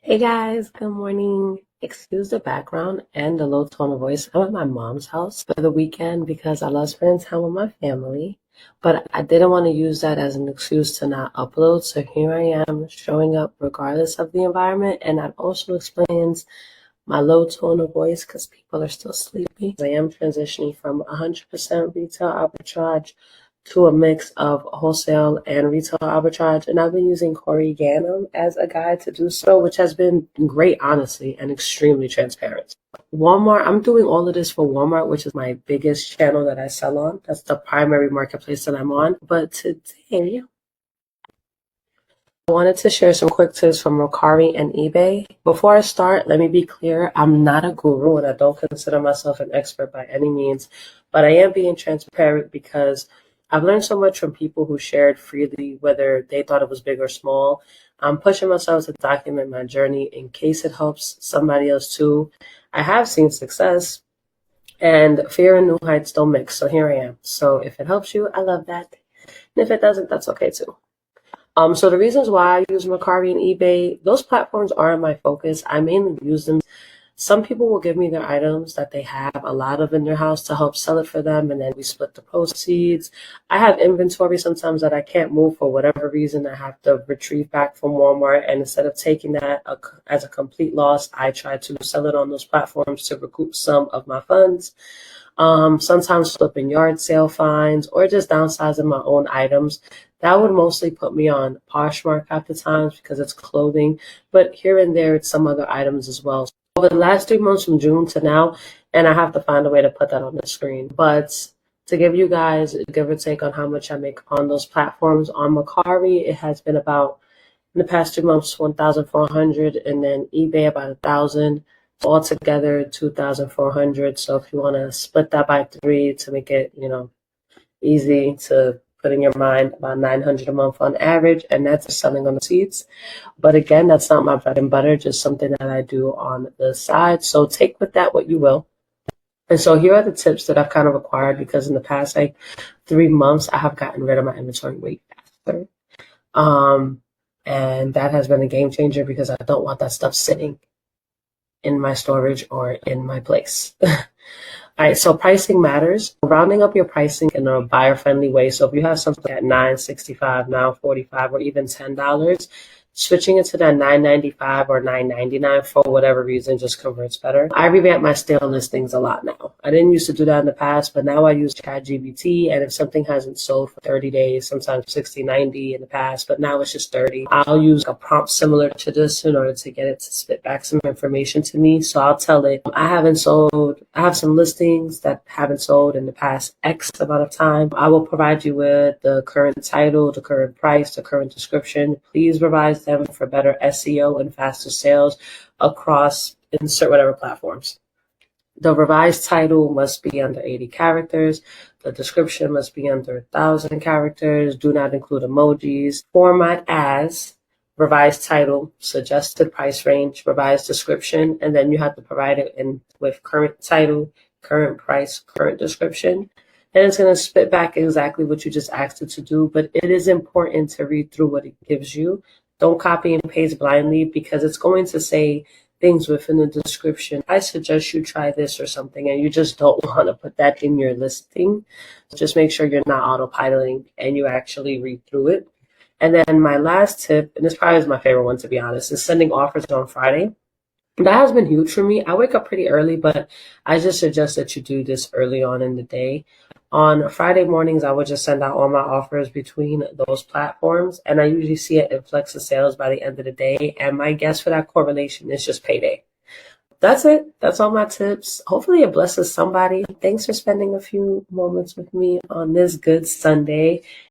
Hey guys, good morning. Excuse the background and the low tone of voice. I'm at my mom's house for the weekend because I love spending time with my family, but I didn't want to use that as an excuse to not upload. So here I am showing up regardless of the environment, and that also explains my low tone of voice because people are still sleepy. I am transitioning from 100% retail arbitrage to a mix of wholesale and retail arbitrage. And I've been using Corey Ganem as a guide to do so, which has been great, honestly, and extremely transparent. Walmart, I'm doing all of this for Walmart, which is my biggest channel that I sell on. That's the primary marketplace that I'm on. But today, I wanted to share some quick tips from Mercari and eBay. Before I start, let me be clear, I'm not a guru and I don't consider myself an expert by any means, but I am being transparent because I've learned so much from people who shared freely, whether they thought it was big or small. I'm pushing myself to document my journey in case it helps somebody else too. I have seen success, and fear and new heights don't mix, so here I am. So if it helps you, I love that. And if it doesn't, that's okay too. So the reasons why I use Mercari and eBay, those platforms aren't my focus. I mainly use them. Some people will give me their items that they have a lot of in their house to help sell it for them, and then we split the proceeds. I have inventory sometimes that I can't move for whatever reason. I have to retrieve back from Walmart, and instead of taking that as a complete loss, I try to sell it on those platforms to recoup some of my funds. Sometimes flipping yard sale finds or just downsizing my own items. That would mostly put me on Poshmark at the times because it's clothing, but here and there it's some other items as well. Over the last 3 months from June to now, and I have to find a way to put that on the screen, but to give you guys a give or take on how much I make on those platforms, on Mercari, it has been about, in the past 2 months, 1,400, and then eBay about 1,000. Altogether, 2,400. So if you want to split that by three to make it, easy to put in your mind, about 900 a month on average, and that's selling on the seats. But again, that's not my bread and butter, just something that I do on the side. So take with that what you will. And so here are the tips that I've kind of acquired because in the past 3 months, I have gotten rid of my inventory way faster. And that has been a game changer because I don't want that stuff sitting in my storage or in my place. All right, so pricing matters. Rounding up your pricing in a buyer-friendly way. So if you have something at $9.65, $9.45, or even $10, switching it to that $9.95 or $9.99 for whatever reason just converts better. I revamp my stale listings a lot now. I didn't used to do that in the past, but now I use ChatGPT, and if something hasn't sold for 30 days, sometimes 60, 90 in the past, but now it's just 30, I'll use a prompt similar to this in order to get it to spit back some information to me. So I'll tell it, I have some listings that haven't sold in the past X amount of time. I will provide you with the current title, the current price, the current description. Please revise them for better SEO and faster sales across insert whatever platforms. The revised title must be under 80 characters. The description must be under 1,000 characters. Do not include emojis. Format as revised title, suggested price range, revised description, and then you have to provide it in with current title, current price, current description. And it's going to spit back exactly what you just asked it to do, but it is important to read through what it gives you. Don't copy and paste blindly because it's going to say things within the description. I suggest you try this or something, and you just don't want to put that in your listing. Just make sure you're not autopiloting and you actually read through it. And then my last tip, and this probably is my favorite one to be honest, is sending offers on Friday. That has been huge for me. I wake up pretty early, but I just suggest that you do this early on in the day. On Friday mornings, I would just send out all my offers between those platforms, and I usually see an influx of sales by the end of the day. And my guess for that correlation is just payday. That's it. That's all my tips. Hopefully it blesses somebody. Thanks for spending a few moments with me on this good Sunday.